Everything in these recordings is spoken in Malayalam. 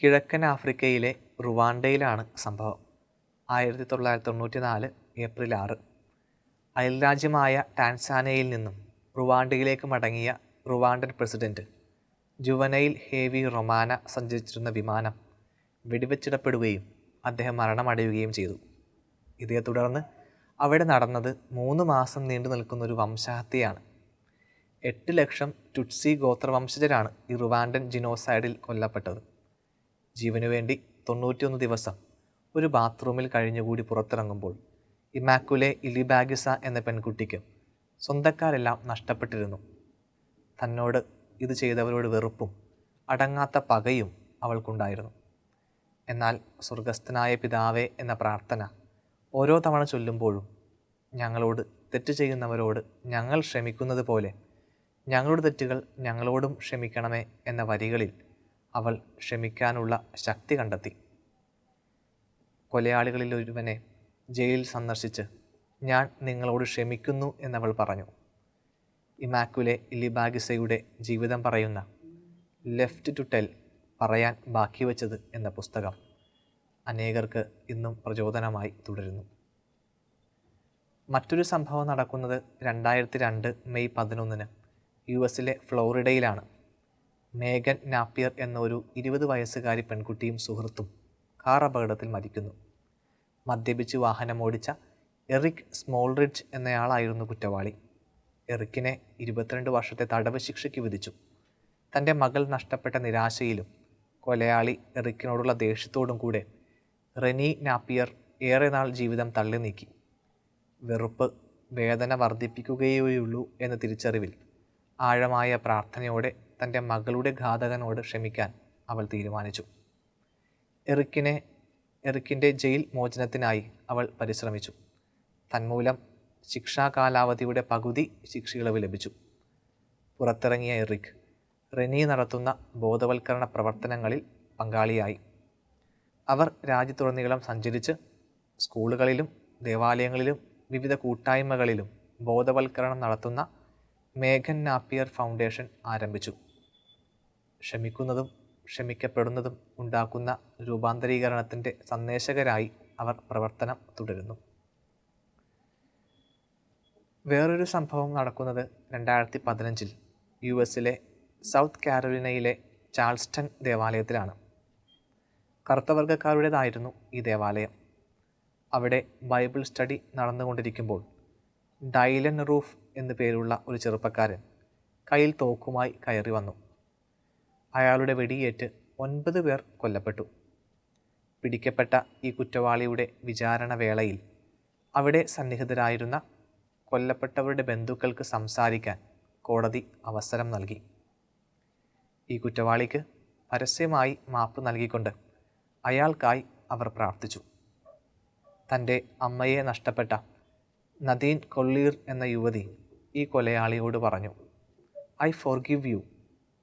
കിഴക്കൻ ആഫ്രിക്കയിലെ റുവാണ്ടയിലാണ് സംഭവം. 1994 ഏപ്രിൽ 6. അയൽരാജ്യമായ ടാൻസാനിയയിൽ നിന്നും റുവാണ്ടയിലേക്ക് മടങ്ങിയ Rwandan president juvenile heavy Romana സഞ്ചരിച്ചിരുന്ന വിമാനം വെടിവെച്ചിടപ്പെടുകയും അദ്ദേഹം മരണമടയുകയും ചെയ്തു. ഇതേ തുടർന്ന് അവിടെ നടന്നത് 3 മാസം നീണ്ടു നിൽക്കുന്ന ഒരു വംശഹത്യയാണ്. 8 ലക്ഷം ടുട്സി ഗോത്രവംശജരാണ് ഈ റുവാണ്ടൻ ജിനോസൈഡിൽ കൊല്ലപ്പെട്ടത്. ജീവനുവേണ്ടി 91 ദിവസം ഒരു ബാത്റൂമിൽ കഴിഞ്ഞുകൂടി പുറത്തിറങ്ങുമ്പോൾ ഇമാക്കുലെ ഇലിബാഗിസ എന്ന പെൺകുട്ടിക്ക് സ്വന്തക്കാരെല്ലാം നഷ്ടപ്പെട്ടിരുന്നു. തന്നോട് ഇത് ചെയ്തവരോട് വെറുപ്പും അടങ്ങാത്ത പകയും അവൾക്കുണ്ടായിരുന്നു. എന്നാൽ സ്വർഗസ്ഥനായ പിതാവേ എന്ന പ്രാർത്ഥന ഓരോ തവണ ചൊല്ലുമ്പോഴും ഞങ്ങളോട് തെറ്റ് ചെയ്യുന്നവരോട് ഞങ്ങൾ ക്ഷമിക്കുന്നത് പോലെ ഞങ്ങളുടെ തെറ്റുകൾ ഞങ്ങളോടും ക്ഷമിക്കണമേ എന്ന വരികളിൽ അവൾ ക്ഷമിക്കാനുള്ള ശക്തി കണ്ടെത്തി. കൊലയാളികളിൽ ഒരുവനെ ജയിലിൽ സന്ദർശിച്ച് ഞാൻ നിങ്ങളോട് ക്ഷമിക്കുന്നു എന്നവൾ പറഞ്ഞു. ഇമാക്കുലെ ഇലിബാഗിസയുടെ ജീവിതം പറയുന്ന ലെഫ്റ്റ് ടു ടെൽ, പറയാൻ ബാക്കി വച്ചത് എന്ന പുസ്തകം അനേകർക്ക് ഇന്നും പ്രചോദനമായി തുടരുന്നു. മറ്റൊരു സംഭവം നടക്കുന്നത് 2002 മെയ് 11 US-ലെ ഫ്ലോറിഡയിലാണ്. മേഗൻ നാപ്പിയർ എന്ന ഒരു 20 വയസ്സുകാരി പെൺകുട്ടിയും സുഹൃത്തും കാർ അപകടത്തിൽ മരിക്കുന്നു. മദ്യപിച്ച് വാഹനമോടിച്ച എറിക് സ്മോൾറിഡ്ജ് എന്നയാളായിരുന്നു കുറ്റവാളി. എറിക്കിനെ 22 വർഷത്തെ തടവ് ശിക്ഷയ്ക്ക് വിധിച്ചു. തൻ്റെ മകൾ നഷ്ടപ്പെട്ട നിരാശയിലും കൊലയാളി എറിക്കിനോടുള്ള ദേഷ്യത്തോടും കൂടെ റെനി നാപ്പിയർ ഏറെ നാൾ ജീവിതം തള്ളി നീക്കി. വെറുപ്പ് വേദന വർദ്ധിപ്പിക്കുകയേയുള്ളൂ എന്ന തിരിച്ചറിവിൽ ആഴമായ പ്രാർത്ഥനയോടെ തൻ്റെ മകളുടെ ഘാതകനോട് ക്ഷമിക്കാൻ അവൾ തീരുമാനിച്ചു. എറിക്കിൻ്റെ ജയിൽ മോചനത്തിനായി അവൾ പരിശ്രമിച്ചു. തന്മൂലം ശിക്ഷാ കാലാവധിയുടെ പകുതി ശിക്ഷയിളവ് ലഭിച്ചു. പുറത്തിറങ്ങിയ എറിക് റെനി നടത്തുന്ന ബോധവൽക്കരണ പ്രവർത്തനങ്ങളിൽ പങ്കാളിയായി. അവർ രാജ്യത്തുടനീളം സഞ്ചരിച്ച് സ്കൂളുകളിലും ദേവാലയങ്ങളിലും വിവിധ കൂട്ടായ്മകളിലും ബോധവൽക്കരണം നടത്തുന്ന മേഗൻ നാപ്പിയർ ഫൗണ്ടേഷൻ ആരംഭിച്ചു. ക്ഷമിക്കുന്നതും ക്ഷമിക്കപ്പെടുന്നതും ഉണ്ടാക്കുന്ന രൂപാന്തരീകരണത്തിൻ്റെ സന്ദേശകരായി അവർ പ്രവർത്തനം തുടരുന്നു. വേറൊരു സംഭവം നടക്കുന്നത് 2015 US-ലെ സൗത്ത് കാരോലിനയിലെ ചാൾസ്റ്റൺ ദേവാലയത്തിലാണ്. കറുത്തവർഗക്കാരുടേതായിരുന്നു ഈ ദേവാലയം. അവിടെ ബൈബിൾ സ്റ്റഡി നടന്നുകൊണ്ടിരിക്കുമ്പോൾ ഡൈലൻ റൂഫ് എന്നു പേരുള്ള ഒരു ചെറുപ്പക്കാരൻ കയ്യിൽ തോക്കുമായി കയറി വന്നു. അയാളുടെ വെടിയേറ്റ് 9 പേർ കൊല്ലപ്പെട്ടു. പിടിക്കപ്പെട്ട ഈ കുറ്റവാളിയുടെ വിചാരണ വേളയിൽ അവിടെ സന്നിഹിതരായിരുന്ന കൊല്ലപ്പെട്ടവരുടെ ബന്ധുക്കൾക്ക് സംസാരിക്കാൻ കോടതി അവസരം നൽകി. ഈ കുറ്റവാളിക്ക് പരസ്യമായി മാപ്പ് നൽകിക്കൊണ്ട് അയാൾക്കായി അവർ പ്രാർത്ഥിച്ചു. തൻ്റെ അമ്മയെ നഷ്ടപ്പെട്ട നദീൻ കൊള്ളീർ എന്ന യുവതി ഈ കൊലയാളിയോട് പറഞ്ഞു, I forgive you.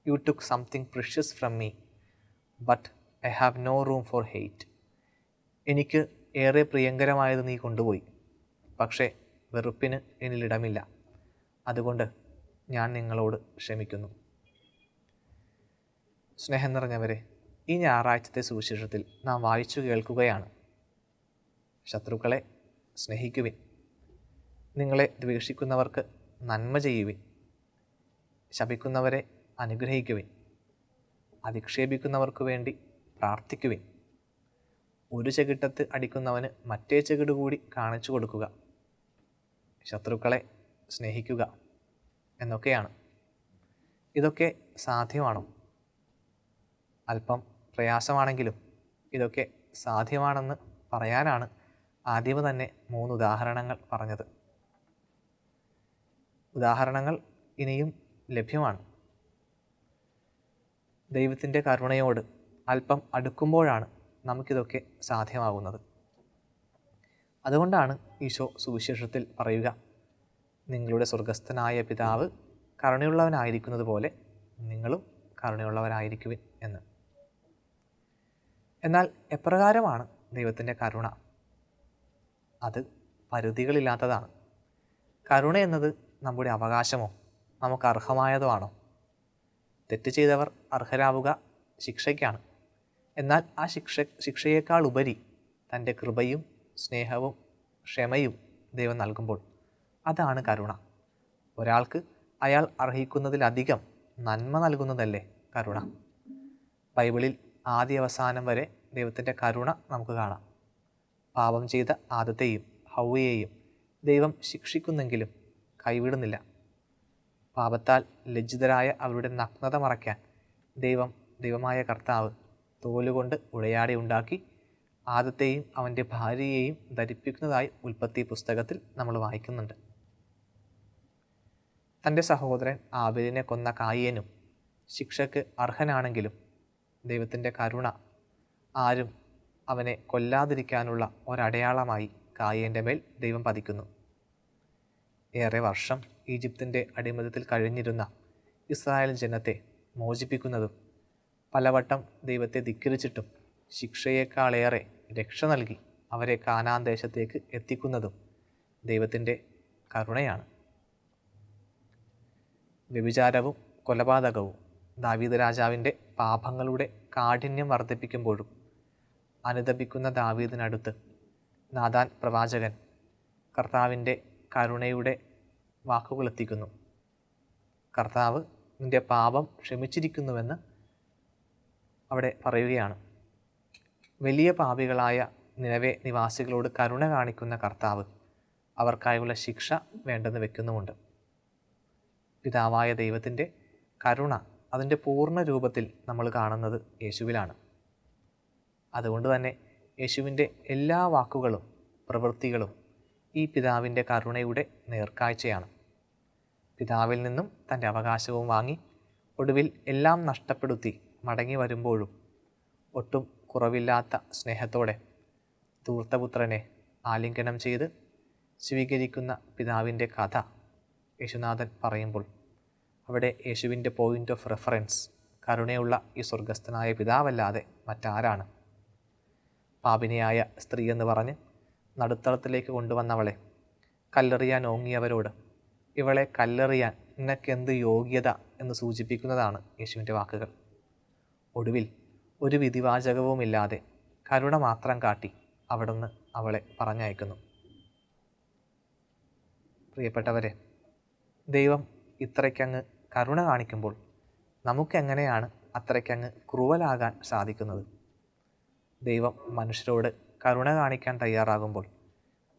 You took something precious from me, but I have no room for hate. എനിക്ക് ഏറെ പ്രിയങ്കരമായത് നീ കൊണ്ടുപോയി, പക്ഷേ വെറുപ്പിന് എന്നിലിടമില്ല. അതുകൊണ്ട് ഞാൻ നിങ്ങളോട് ക്ഷമിക്കുന്നു. സ്നേഹം നിറഞ്ഞവരെ, ഈ ഞായറാഴ്ചത്തെ സുവിശേഷത്തിൽ നാം വായിച്ചു കേൾക്കുകയാണ്, ശത്രുക്കളെ സ്നേഹിക്കുവിൻ, നിങ്ങളെ ദ്വേഷിക്കുന്നവർക്ക് നന്മ ചെയ്യുവിൻ, ശപിക്കുന്നവരെ അനുഗ്രഹിക്കുവിൻ, അധിക്ഷേപിക്കുന്നവർക്ക് വേണ്ടി പ്രാർത്ഥിക്കുവിൻ, ഒരു ചെകിട്ടത്ത് അടിക്കുന്നവന് മറ്റേ ചെകിട് കൂടി കാണിച്ചു കൊടുക്കുക, ശത്രുക്കളെ സ്നേഹിക്കുക എന്നൊക്കെയാണ്. ഇതൊക്കെ സാധ്യമാണോ? അല്പം പ്രയാസമാണെങ്കിലും ഇതൊക്കെ സാധ്യമാണെന്ന് പറയാനാണ് ആദ്യം തന്നെ 3 ഉദാഹരണങ്ങൾ പറഞ്ഞത്. ഉദാഹരണങ്ങൾ ഇനിയും ലഭ്യമാണ്. ദൈവത്തിൻ്റെ കരുണയോട് അല്പം അടുക്കുമ്പോഴാണ് നമുക്കിതൊക്കെ സാധ്യമാകുന്നത്. അതുകൊണ്ടാണ് ഈശോ സുവിശേഷത്തിൽ പറയുക, നിങ്ങളുടെ സ്വർഗസ്ഥനായ പിതാവ് കരുണയുള്ളവനായിരിക്കുന്നത് പോലെ നിങ്ങളും കരുണയുള്ളവരായിരിക്കുവിൻ എന്ന്. എന്നാൽ എപ്രകാരമാണ് ദൈവത്തിൻ്റെ കരുണ? അത് പരിധികളില്ലാത്തതാണ്. കരുണ എന്നത് നമ്മുടെ അവകാശമോ നമുക്ക് അർഹമായതോ ആണോ? തെറ്റ് ചെയ്തവർ അർഹരാവുക ശിക്ഷയ്ക്കാണ്. എന്നാൽ ആ ശിക്ഷയേക്കാൾ ഉപരി തൻ്റെ കൃപയും സ്നേഹവും ക്ഷമയും ദൈവം നൽകുമ്പോൾ അതാണ് കരുണ. ഒരാൾക്ക് അയാൾ അർഹിക്കുന്നതിലധികം നന്മ നൽകുന്നതല്ലേ കരുണ. ബൈബിളിൽ ആദ്യ അവസാനം വരെ ദൈവത്തിൻ്റെ കരുണ നമുക്ക് കാണാം. പാപം ചെയ്ത ആദത്തെയും ഹൗവയെയും ദൈവം ശിക്ഷിക്കുന്നെങ്കിലും കൈവിടുന്നില്ല. പാപത്താൽ ലജ്ജിതരായ അവരുടെ നഗ്നത മറയ്ക്കാൻ ദൈവമായ കർത്താവ് തോലുകൊണ്ട് ഉടയാടി ഉണ്ടാക്കി ആദത്തെയും അവൻ്റെ ഭാര്യയെയും ധരിപ്പിക്കുന്നതായി ഉൽപ്പത്തി പുസ്തകത്തിൽ നമ്മൾ വായിക്കുന്നുണ്ട്. തൻ്റെ സഹോദരൻ ആബേലിനെ കൊന്ന കായേനും ശിക്ഷയ്ക്ക് അർഹനാണെങ്കിലും ദൈവത്തിൻ്റെ കരുണ ആരും അവനെ കൊല്ലാതിരിക്കാനുള്ള ഒരടയാളമായി കായേൻ്റെ മേൽ ദൈവം പതിക്കുന്നു. ഏറെ വർഷം ഈജിപ്തിൻ്റെ അടിമത്തത്തിൽ കഴിഞ്ഞിരുന്ന ഇസ്രായേൽ ജനത്തെ മോചിപ്പിക്കുന്നതും പലവട്ടം ദൈവത്തെ ധിക്കരിച്ചിട്ടും ശിക്ഷയേക്കാളേറെ രക്ഷ നൽകി അവരെ കാനാൻ ദേശത്തേക്ക് എത്തിക്കുന്നതും ദൈവത്തിൻ്റെ കരുണയാണ്. വ്യഭിചാരവും കൊലപാതകവും ദാവീദ് രാജാവിൻ്റെ പാപങ്ങളുടെ കാഠിന്യം വർദ്ധിപ്പിക്കുമ്പോഴും അനുതപിക്കുന്ന ദാവീദിനടുത്ത് നാഥാൻ പ്രവാചകൻ കർത്താവിൻ്റെ കരുണയുടെ വാക്കുകൾ എത്തിക്കുന്നു. കർത്താവ് നിൻ്റെ പാപം ക്ഷമിച്ചിരിക്കുന്നുവെന്ന് അവിടെ പറയുകയാണ്. വലിയ പാപികളായ നിനവെ നിവാസികളോട് കരുണ കാണിക്കുന്ന കർത്താവ് അവർക്കായുള്ള ശിക്ഷ വേണ്ടെന്ന് വെക്കുന്നുമുണ്ട്. പിതാവായ ദൈവത്തിൻ്റെ കരുണ അതിൻ്റെ പൂർണ്ണ രൂപത്തിൽ നമ്മൾ കാണുന്നത് യേശുവിലാണ്. അതുകൊണ്ട് തന്നെ യേശുവിൻ്റെ എല്ലാ വാക്കുകളും പ്രവൃത്തികളും ഈ പിതാവിൻ്റെ കരുണയുടെ നേർക്കാഴ്ചയാണ്. പിതാവിൽ നിന്നും തൻ്റെ അവകാശവും വാങ്ങി ഒടുവിൽ എല്ലാം നഷ്ടപ്പെടുത്തി മടങ്ങി വരുമ്പോഴും ഒട്ടും കുറവില്ലാത്ത സ്നേഹത്തോടെ ധൂർത്തപുത്രനെ ആലിംഗനം ചെയ്ത് സ്വീകരിക്കുന്ന പിതാവിൻ്റെ കഥ യേശുനാഥൻ പറയുമ്പോൾ അവിടെ യേശുവിൻ്റെ പോയിൻ്റ് ഓഫ് റെഫറൻസ് കരുണയുള്ള ഈ സ്വർഗസ്ഥനായ പിതാവല്ലാതെ മറ്റാരാണ്? പാപിനിയായ സ്ത്രീ എന്ന് പറഞ്ഞ് നടുത്തളത്തിലേക്ക് കൊണ്ടുവന്നവളെ കല്ലെറിയാൻ ഓങ്ങിയവരോട് ഇവളെ കല്ലെറിയാൻ നിനക്കെന്ത് യോഗ്യത എന്ന് സൂചിപ്പിക്കുന്നതാണ് യേശുവിൻ്റെ വാക്കുകൾ. ഒടുവിൽ ഒരു വിധിവാചകവുമില്ലാതെ കരുണ മാത്രം കാട്ടി അവിടുന്ന് അവളെ പറഞ്ഞയക്കുന്നു. പ്രിയപ്പെട്ടവരെ, ദൈവം ഇത്രയ്ക്കങ്ങ് കരുണ കാണിക്കുമ്പോൾ നമുക്കെങ്ങനെയാണ് അത്രയ്ക്കങ്ങ് ക്രൂവലാകാൻ സാധിക്കുന്നത്? ദൈവം മനുഷ്യരോട് കരുണ കാണിക്കാൻ തയ്യാറാകുമ്പോൾ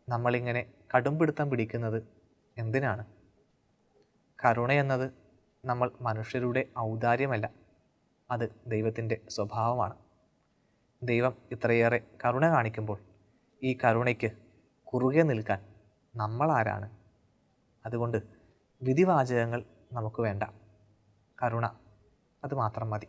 നമ്മളിങ്ങനെ കടുംപിടുത്തം പിടിക്കുന്നത് എന്തിനാണ്? കരുണയെന്നത് നമ്മൾ മനുഷ്യരുടെ ഔദാര്യമല്ല, അത് ദൈവത്തിൻ്റെ സ്വഭാവമാണ്. ദൈവം ഇത്രയേറെ കരുണ കാണിക്കുമ്പോൾ ഈ കരുണയ്ക്ക് കുറുകെ നിൽക്കാൻ നമ്മളാരാണ്? അതുകൊണ്ട് വിധിവാചകങ്ങൾ നമുക്ക് വേണ്ട, കരുണ അത് മാത്രം മതി.